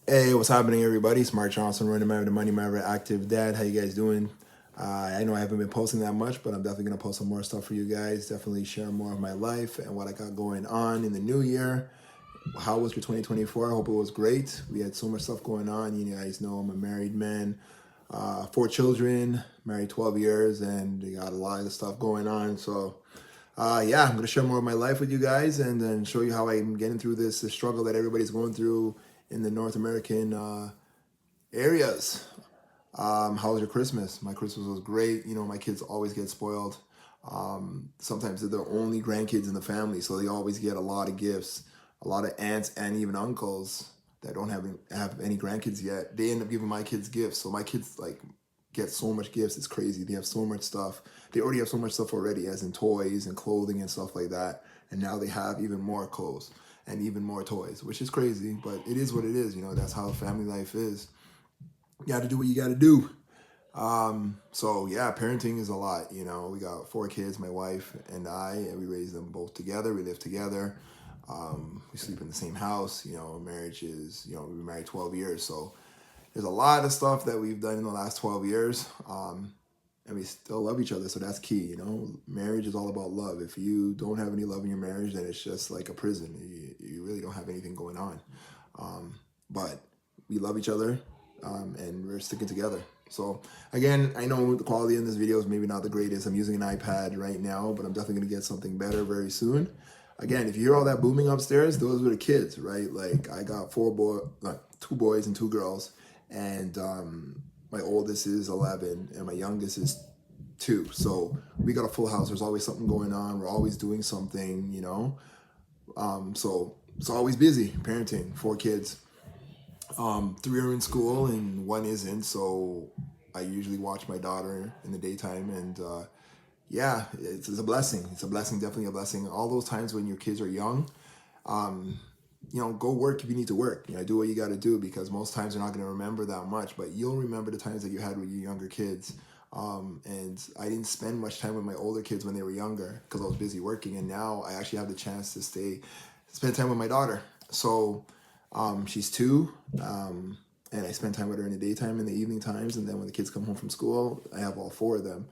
Hey, what's happening, everybody? It's Mark Johnson, running man of the Money Maverick Active Dad. How you guys doing? I know I haven't been posting that much, but I'm definitely gonna post some more stuff for you guys. Definitely share more of my life and what I got going on in the new year. How was your 2024? I hope it was great. We had so much stuff going on. You guys know I'm a married man, four children, married 12 years, and we got a lot of stuff going on. So yeah, I'm gonna share more of my life with you guys, and then show you how I'm getting through this struggle that everybody's going through in the North American areas. How was your Christmas? My Christmas was great. You know, my kids always get spoiled. Sometimes they're the only grandkids in the family, so they always get a lot of gifts. A lot of aunts and even uncles that don't have any grandkids yet, they end up giving my kids gifts. So my kids like get so much gifts. It's crazy. They have so much stuff. They already have so much stuff already, as in toys and clothing and stuff like that. And now they have even more clothes and even more toys, which is crazy. But it is what it is. You know, that's how family life is. You got to do what you got to do. So yeah, parenting is a lot. You know, we got four kids, my wife and I, and we raise them both together. We live together. We sleep in the same house. You know, marriage is, you know, we've been married 12 years. So there's a lot of stuff that we've done in the last 12 years. And we still love each other. So that's key. You know, marriage is all about love. If you don't have any love in your marriage, then it's just like a prison. You really don't have anything going on. But we love each other, and we're sticking together. So again, I know the quality in this video is maybe not the greatest. I'm using an iPad right now, but I'm definitely gonna get something better very soon. Again, if you hear all that booming upstairs, those were the kids, right? Like I got two boys and two girls, and my oldest is 11, and my youngest is 2. So we got a full house. There's always something going on. We're always doing something, you know. So it's always busy parenting 4 kids. 3 are in school and 1 isn't. So I usually watch my daughter in the daytime, and yeah, it's a blessing. It's a blessing, definitely a blessing. All those times when your kids are young, you know, go work if you need to work. You know, do what you got to do, because most times you're not going to remember that much, but you'll remember the times that you had with your younger kids. And I didn't spend much time with my older kids when they were younger because I was busy working, and now I actually have the chance to spend time with my daughter. So she's 2, and I spend time with her in the daytime and the evening times, and then when the kids come home from school, I have all 4 of them.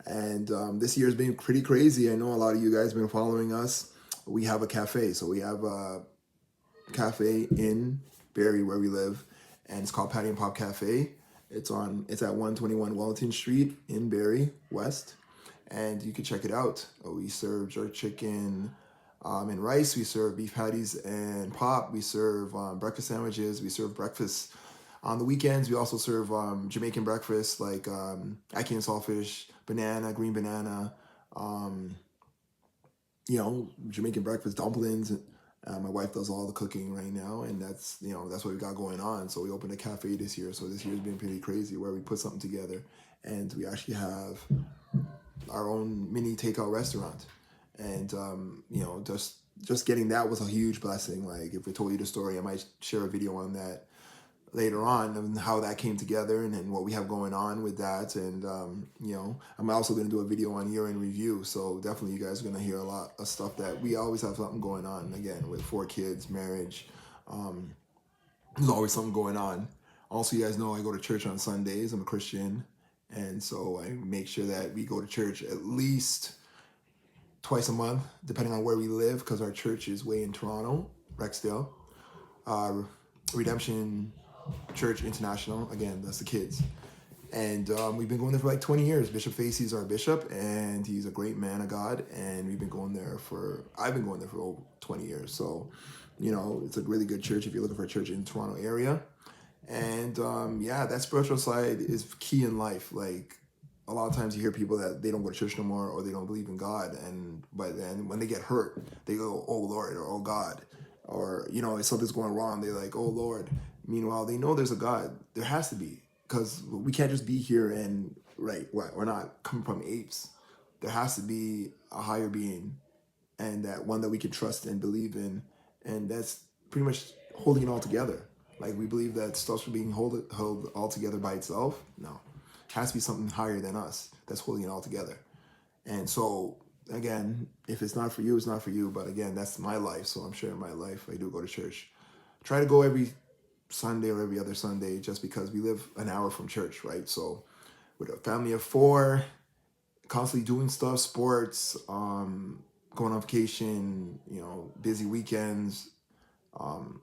And this year's been pretty crazy. I know a lot of you guys have been following us. We have a cafe, so we have a cafe in Barrie where we live, and it's called Patty and Pop Cafe. It's at 121 Wellington Street in Barrie West, and you can check it out. We serve jerk chicken and rice. We serve beef patties and pop. We serve breakfast sandwiches. We serve breakfast on the weekends. We also serve Jamaican breakfast like ackee and saltfish, banana, green banana, um, you know, Jamaican breakfast dumplings. My wife does all the cooking right now, and that's, you know, that's what we got going on. So we opened a cafe this year. So this year's been pretty crazy, where we put something together, and we actually have our own mini takeout restaurant. And you know, just getting that was a huge blessing. Like if I told you the story, I might share a video on that later on, and how that came together, and what we have going on with that. And you know, I'm also going to do a video on year in review, so definitely you guys are going to hear a lot of stuff that we always have something going on. Again, with 4 kids, marriage, there's always something going on. Also, you guys know I go to church on Sundays. I'm a Christian, and so I make sure that we go to church at least twice a month, depending on where we live, because our church is way in Toronto, Rexdale. uh, Redemption Church International. Again, that's the kids. And we've been going there for like 20 years. Bishop Facey's our bishop, and he's a great man of God. And I've been going there for over 20 years. So, you know, it's a really good church if you're looking for a church in the Toronto area. And yeah, that spiritual side is key in life. Like a lot of times you hear people that they don't go to church no more, or they don't believe in God. But then when they get hurt, they go, "Oh Lord," or "Oh God," or, you know, if something's going wrong, they're like, "Oh Lord." Meanwhile, they know there's a God. There has to be, because we can't just be here and, right, we're not coming from apes. There has to be a higher being, and that one that we can trust and believe in, and that's pretty much holding it all together. Like we believe that stuff's being held all together by itself. No, it has to be something higher than us that's holding it all together. And so again, if it's not for you, it's not for you. But again, that's my life, so I'm sharing my life. I do go to church. Try to go every Sunday or every other Sunday, just because we live an hour from church, right? So with a family of four, constantly doing stuff, sports, going on vacation, busy weekends.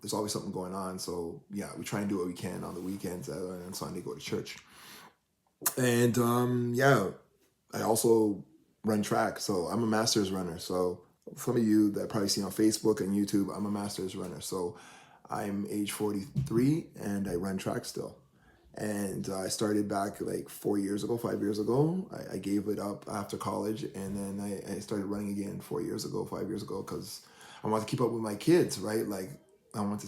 There's always something going on. So yeah, we try and do what we can on the weekends, and on Sunday go to church. And yeah, I also run track. So I'm a masters runner. So some of you that probably see on Facebook and YouTube, I'm a masters runner. So I'm age 43 and I run track still. And I started back like 5 years ago. I gave it up after college, and then I started running again 5 years ago, because I want to keep up with my kids, right? Like I want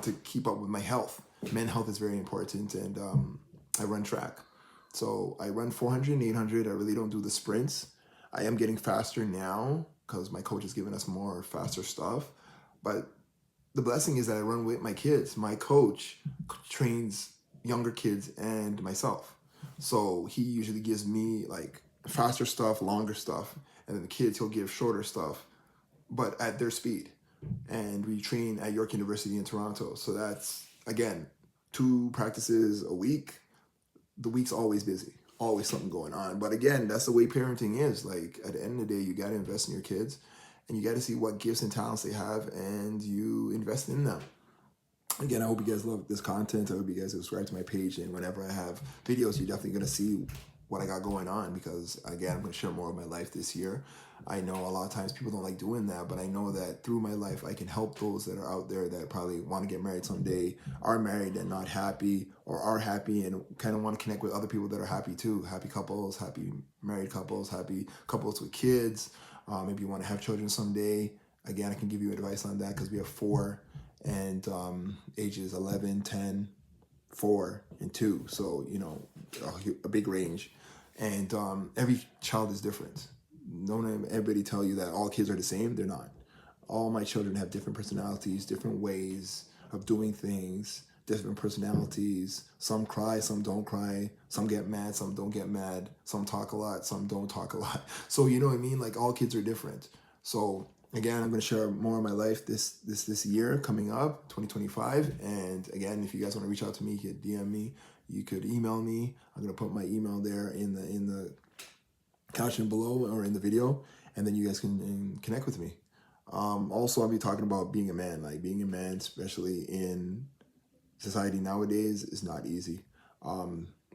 to keep up with my health. Men's health is very important, and I run track. So I run 400 and 800. I really don't do the sprints. I am getting faster now because my coach has given us more faster stuff. But the blessing is that I run with my kids. My coach trains younger kids and myself. So he usually gives me like faster stuff, longer stuff. And then the kids, he'll give shorter stuff, but at their speed. And we train at York University in Toronto. So that's, again, 2 practices a week. The week's always busy, always something going on. But again, that's the way parenting is. Like at the end of the day, you got to invest in your kids, and you got to see what gifts and talents they have, and you invest in them. Again, I hope you guys love this content. I hope you guys subscribe to my page, and whenever I have videos, you're definitely going to see what I got going on, because again, I'm going to share more of my life this year. I know a lot of times people don't like doing that, but I know that through my life, I can help those that are out there that probably want to get married someday, are married and not happy, or are happy and kind of want to connect with other people that are happy too. Happy couples, happy married couples, happy couples with kids. Maybe you want to have children someday. Again, I can give you advice on that because we have 4, and ages 11, 10, 4, and 2. So, a big range. And every child is different. Don't let everybody tell you that all kids are the same. They're not. All my children have different personalities, different ways of doing things, different personalities. Some cry, some don't cry. Some get mad, some don't get mad. Some talk a lot, some don't talk a lot. So you know what I mean? Like all kids are different. So again, I'm going to share more of my life this year coming up, 2025. And again, if you guys want to reach out to me, you could DM me. You could email me. I'm going to put my email there in the caption below or in the video, and then you guys can connect with me. Also, I'll be talking about being a man. Like being a man, especially in society nowadays, is not easy.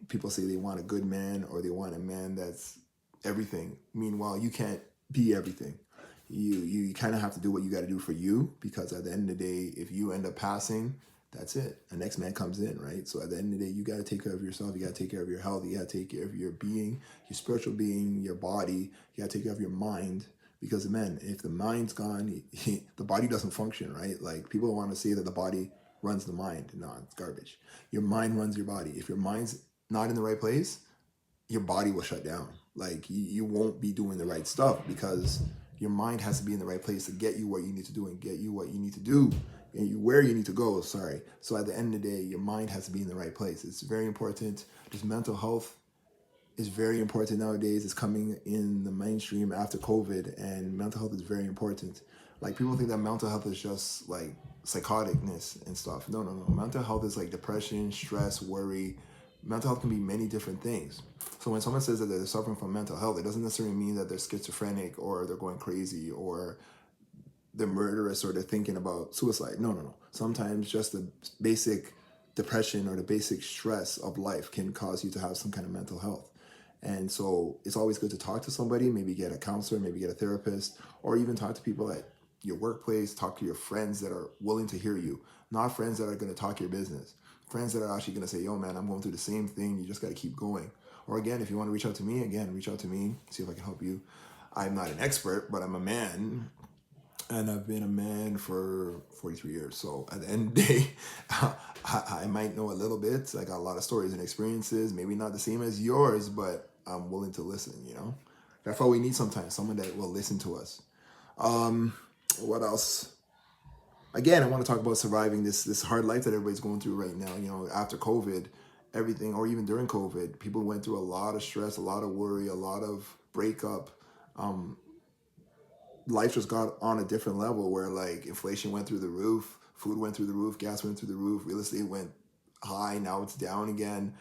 People say they want a good man, or they want a man that's everything. Meanwhile, you can't be everything. You kind of have to do what you got to do for you, because at the end of the day, if you end up passing, that's it. The next man comes in, right? So at the end of the day, you got to take care of yourself. You got to take care of your health. You got to take care of your being, your spiritual being, your body. You got to take care of your mind, because man, if the mind's gone, the body doesn't function, right? Like people want to say that the body runs the mind. No, it's garbage. Your mind runs your body. If your mind's not in the right place, your body will shut down. Like you won't be doing the right stuff, because your mind has to be in the right place to get you what you need to do and get you what you need to do and where you need to go. Sorry. So at the end of the day, your mind has to be in the right place. It's very important. Just mental health is very important nowadays. It's coming in the mainstream after COVID, and mental health is very important. Like people think that mental health is just like psychoticness and stuff. No. Mental health is like depression, stress, worry. Mental health can be many different things. So when someone says that they're suffering from mental health, it doesn't necessarily mean that they're schizophrenic or they're going crazy or they're murderous or they're thinking about suicide. No. Sometimes just the basic depression or the basic stress of life can cause you to have some kind of mental health. And so it's always good to talk to somebody, maybe get a counselor, maybe get a therapist, or even talk to people at your workplace, talk to your friends that are willing to hear you, not friends that are going to talk your business. Friends that are actually going to say, yo, man, I'm going through the same thing. You just got to keep going. Or again, if you want to reach out to me, reach out to me, see if I can help you. I'm not an expert, but I'm a man. And I've been a man for 43 years. So at the end of the day, I might know a little bit. I got a lot of stories and experiences, maybe not the same as yours, but I'm willing to listen, That's all we need sometimes, someone that will listen to us. What else? Again, I want to talk about surviving this hard life that everybody's going through right now. After COVID, everything, or even during COVID, people went through a lot of stress, a lot of worry, a lot of breakup. Life just got on a different level where like inflation went through the roof, Food went through the roof, gas went through the roof, real estate went high, now it's down again.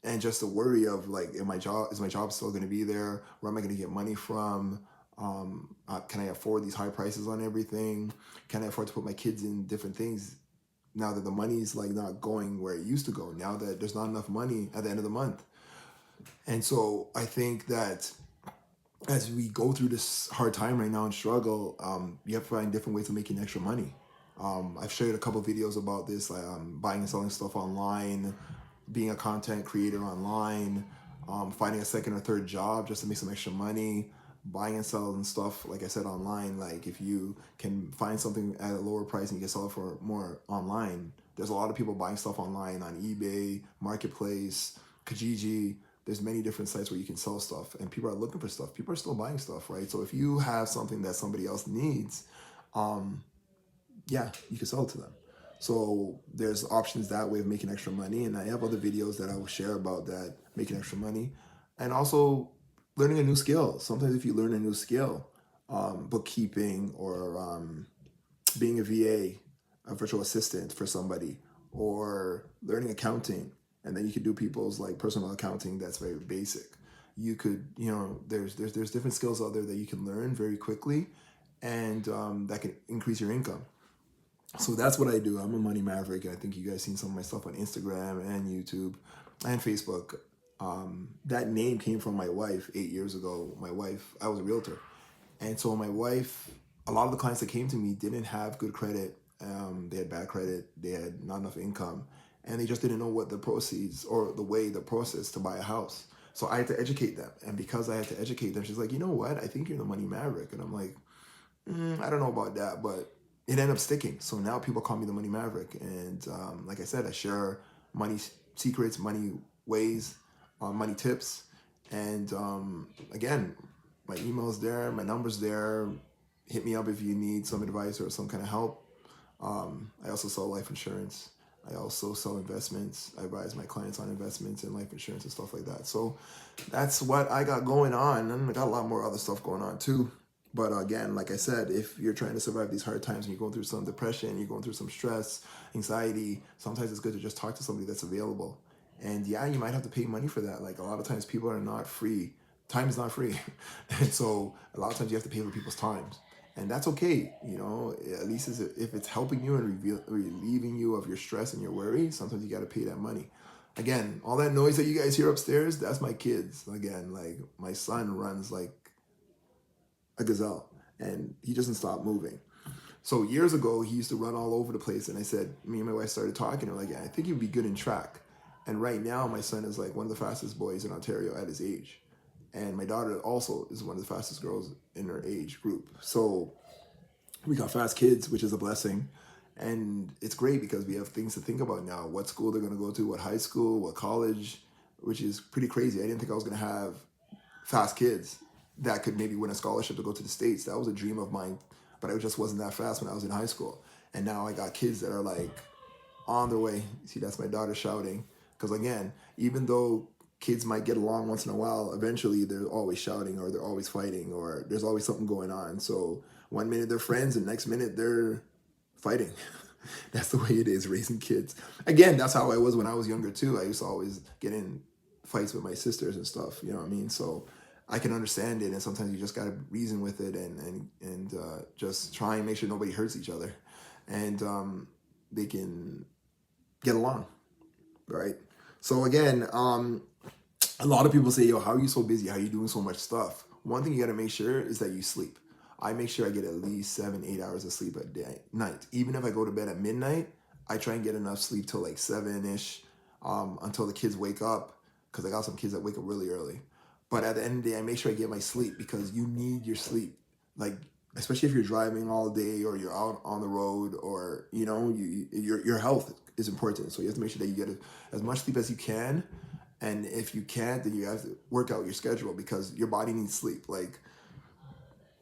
And just the worry of like, is my job still going to be there? Where am I going to get money from? Can I afford these high prices on everything? Can I afford to put my kids in different things now that the money's like not going where it used to go? Now that there's not enough money at the end of the month. And so I think that as we go through this hard time right now and struggle, you have to find different ways of making extra money. I've shared a couple of videos about this, like buying and selling stuff online, being a content creator online, finding a second or third job just to make some extra money, buying and selling stuff, like I said, online. Like if you can find something at a lower price and you can sell it for more online, there's a lot of people buying stuff online on eBay, Marketplace, Kijiji. There's many different sites where you can sell stuff and people are looking for stuff. People are still buying stuff, right? So if you have something that somebody else needs, yeah, you can sell it to them. So there's options that way of making extra money. And I have other videos that I will share about that, making extra money. And also learning a new skill. Sometimes if you learn a new skill, bookkeeping or being a VA, a virtual assistant for somebody, or learning accounting, and then you could do people's like personal accounting that's very basic. You could, there's different skills out there that you can learn very quickly, and that can increase your income. So that's what I do. I'm a money maverick. I think you guys seen some of my stuff on Instagram and YouTube and Facebook. That name came from my wife 8 years ago. My wife, I was a realtor. And so my wife, a lot of the clients that came to me didn't have good credit. They had bad credit. They had not enough income. And they just didn't know what the proceeds or the process to buy a house. So I had to educate them. And because I had to educate them, she's like, you know what? I think you're the money maverick. And I'm like, I don't know about that, but it ended up sticking. So now people call me the money maverick. And like I said, I share money secrets, money ways, money tips. And again, my email's there, my number's there. Hit me up if you need some advice or some kind of help. I also sell life insurance. I also sell investments. I advise my clients on investments and life insurance and stuff like that. So that's what I got going on. And I got a lot more other stuff going on too. But again, like I said, if you're trying to survive these hard times and you're going through some depression, you're going through some stress, anxiety, sometimes it's good to just talk to somebody that's available. And yeah, you might have to pay money for that. Like a lot of times people are not free. Time is not free. And so a lot of times you have to pay for people's times. And that's okay, at least if it's helping you and relieving you of your stress and your worry, sometimes you got to pay that money. Again, all that noise that you guys hear upstairs, that's my kids. Again, like my son runs like a gazelle and he doesn't stop moving. So years ago, he used to run all over the place. And I said, me and my wife started talking. And we're like, yeah, I think he'd be good in track. And right now, my son is like one of the fastest boys in Ontario at his age. And my daughter also is one of the fastest girls in her age group. So we got fast kids, which is a blessing. And it's great because we have things to think about now. What school they're going to go to, what high school, what college, which is pretty crazy. I didn't think I was going to have fast kids that could maybe win a scholarship to go to the States. That was a dream of mine, but I just wasn't that fast when I was in high school. And now I got kids that are like on their way. See, that's my daughter shouting. Because again, even though kids might get along once in a while, eventually they're always shouting or they're always fighting or there's always something going on. So one minute they're friends and next minute they're fighting. That's the way it is raising kids. Again, that's how I was when I was younger too. I used to always get in fights with my sisters and stuff, you know what I mean? So I can understand it, and sometimes you just gotta reason with it and just try and make sure nobody hurts each other, and they can get along, right? So again, a lot of people say, yo, how are you so busy? How are you doing so much stuff? One thing you gotta make sure is that you sleep. I make sure I get at least 7-8 hours of sleep at night. Even if I go to bed at midnight, I try and get enough sleep till like 7-ish, until the kids wake up, because I got some kids that wake up really early. But at the end of the day, I make sure I get my sleep because you need your sleep. Like, especially if you're driving all day or you're out on the road or, your health is important. So you have to make sure that you get as much sleep as you can. And if you can't, then you have to work out your schedule because your body needs sleep. Like,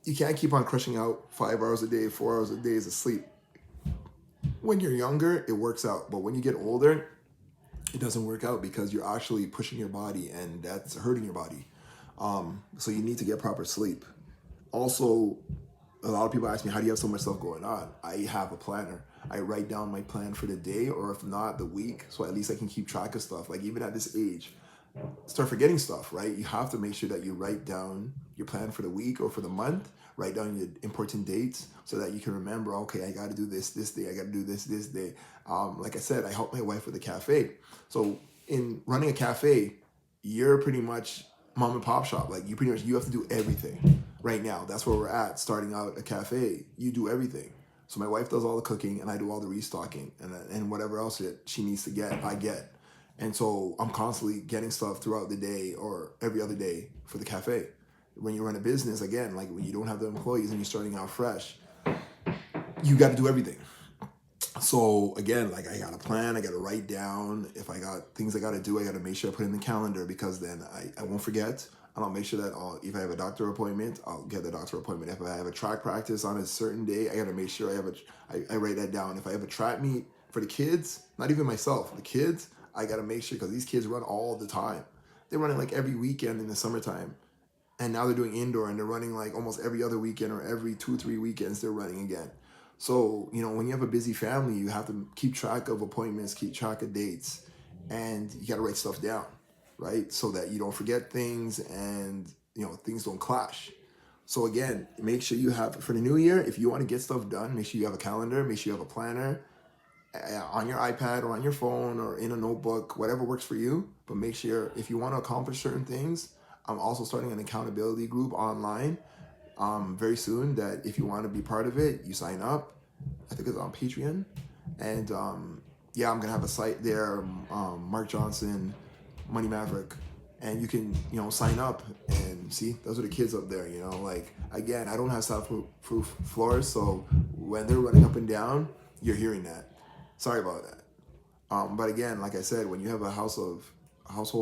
you can't keep on crushing out 5 hours a day, 4 hours a day of sleep. When you're younger, it works out. But when you get older, it doesn't work out because you're actually pushing your body and that's hurting your body. So you need to get proper sleep. Also, a lot of people ask me, how do you have so much stuff going on? I have a planner. I write down my plan for the day, or if not, the week, so at least I can keep track of stuff. Like even at this age, start forgetting stuff, right? You have to make sure that you write down your plan for the week or for the month, write down your important dates so that you can remember, okay, I got to do this day, I got to do this day. Like I said, I help my wife with a cafe. So in running a cafe, you're pretty much mom and pop shop. Like you have to do everything right now. That's where we're at, starting out a cafe. You do everything. So my wife does all the cooking and I do all the restocking and whatever else that she needs to get, I get. And so I'm constantly getting stuff throughout the day or every other day for the cafe. When you run a business, again, like when you don't have the employees and you're starting out fresh, you got to do everything. So again, like I got a plan, I got to write down. If I got things I got to do, I got to make sure I put in the calendar, because then I won't forget. And I'll make sure that if I have a doctor appointment, I'll get the doctor appointment. If I have a track practice on a certain day, I got to make sure I write that down. If I have a track meet for the kids, not even myself, the kids, I got to make sure, because these kids run all the time. They're running like every weekend in the summertime. And now they're doing indoor, and they're running like almost every other weekend, or every 2-3 weekends they're running again. So, when you have a busy family, you have to keep track of appointments, keep track of dates, and you got to write stuff down, right? So that you don't forget things and, things don't clash. So again, make sure you have, for the new year, if you want to get stuff done, make sure you have a calendar, make sure you have a planner on your iPad or on your phone or in a notebook, whatever works for you. But make sure, if you want to accomplish certain things, I'm also starting an accountability group online very soon, that if you want to be part of it, you sign up. I think it's on Patreon. And yeah, I'm going to have a site there, Mark Johnson, Money Maverick. And you can, sign up and see, those are the kids up there, like, again, I don't have soundproof floors. So when they're running up and down, you're hearing that. Sorry about that. But again, like I said, when you have a household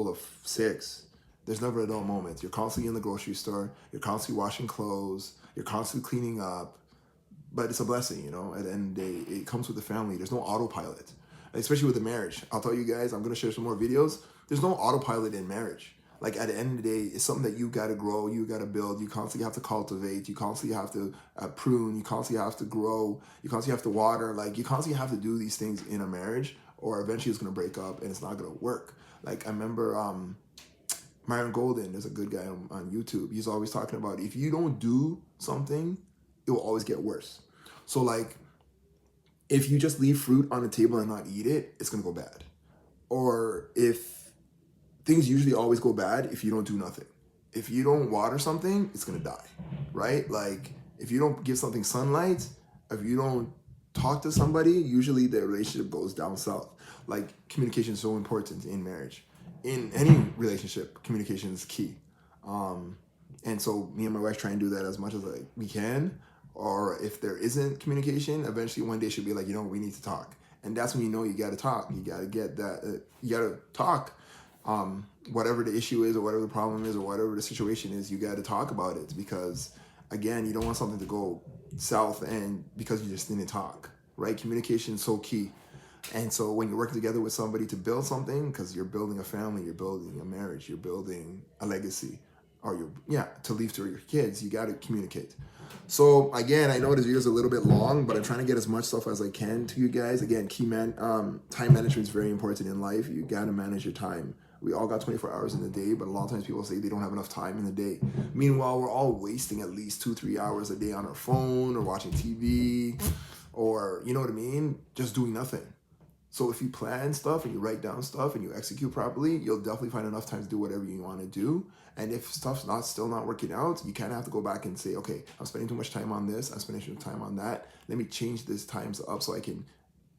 of 6, there's never a dull moment. You're constantly in the grocery store. You're constantly washing clothes. You're constantly cleaning up. But it's a blessing, At the end of the day, it comes with the family. There's no autopilot, especially with the marriage. I'll tell you guys, I'm going to share some more videos. There's no autopilot in marriage. Like, at the end of the day, it's something that you got to grow, you got to build, you constantly have to cultivate, you constantly have to prune, you constantly have to grow, you constantly have to water. Like, you constantly have to do these things in a marriage, or eventually it's going to break up and it's not going to work. Like, I remember Myron Golden, there's a good guy on YouTube. He's always talking about, if you don't do something, it will always get worse. So, like, if you just leave fruit on the table and not eat it, it's going to go bad. Or if things usually always go bad if you don't do nothing. If you don't water something, it's going to die, right? Like, if you don't give something sunlight, if you don't talk to somebody, usually the relationship goes down south. Like, communication is so important in marriage. In any relationship, communication is key. And so me and my wife try and do that as much as we can. Or if there isn't communication, eventually one day she'll be like, we need to talk. And that's when you got to talk. You got to get that, you got to talk. Whatever the issue is, or whatever the problem is, or whatever the situation is, you got to talk about it, because again, you don't want something to go south and because you just didn't talk, right? Communication is so key. And so when you're working together with somebody to build something, because you're building a family, you're building a marriage, you're building a legacy, or to leave to your kids, you got to communicate. So again, I know this video is a little bit long, but I'm trying to get as much stuff as I can to you guys. Again, time management is very important in life. You got to manage your time. We all got 24 hours in the day, but a lot of times people say they don't have enough time in the day. Meanwhile, we're all wasting at least 2-3 hours a day on our phone, or watching TV, or, you know what I mean? Just doing nothing. So if you plan stuff and you write down stuff and you execute properly, you'll definitely find enough time to do whatever you want to do. And if stuff's still not working out, you kind of have to go back and say, okay, I'm spending too much time on this, I'm spending too much time on that. Let me change this times up so I can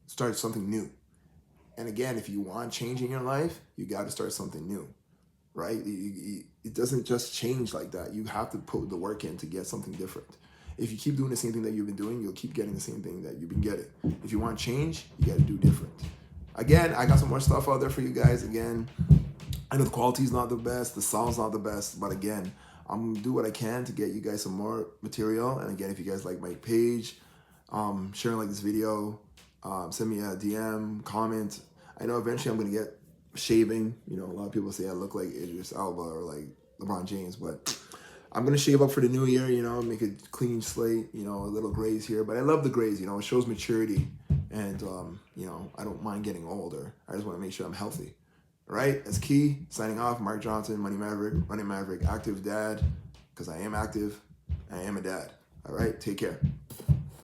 start something new. And again, if you want change in your life, you got to start something new, right? It doesn't just change like that. You have to put the work in to get something different. If you keep doing the same thing that you've been doing, you'll keep getting the same thing that you've been getting. If you want change, you got to do different. Again, I got some more stuff out there for you guys. Again, I know the quality's not the best, the sound's not the best, but again, I'm gonna do what I can to get you guys some more material. And again, if you guys like my page, sharing like this video, send me a DM, comment. I know eventually I'm gonna get shaving. A lot of people say I look like Idris Elba or like LeBron James, but I'm gonna shave up for the new year, you know, make a clean slate, you know, a little grays here. But I love the grays, you know, it shows maturity, and you know, I don't mind getting older. I just want to make sure I'm healthy. All right, that's key. Signing off, Mark Johnson, Money Maverick, Money Maverick, active dad, because I am active. I am a dad. All right, take care.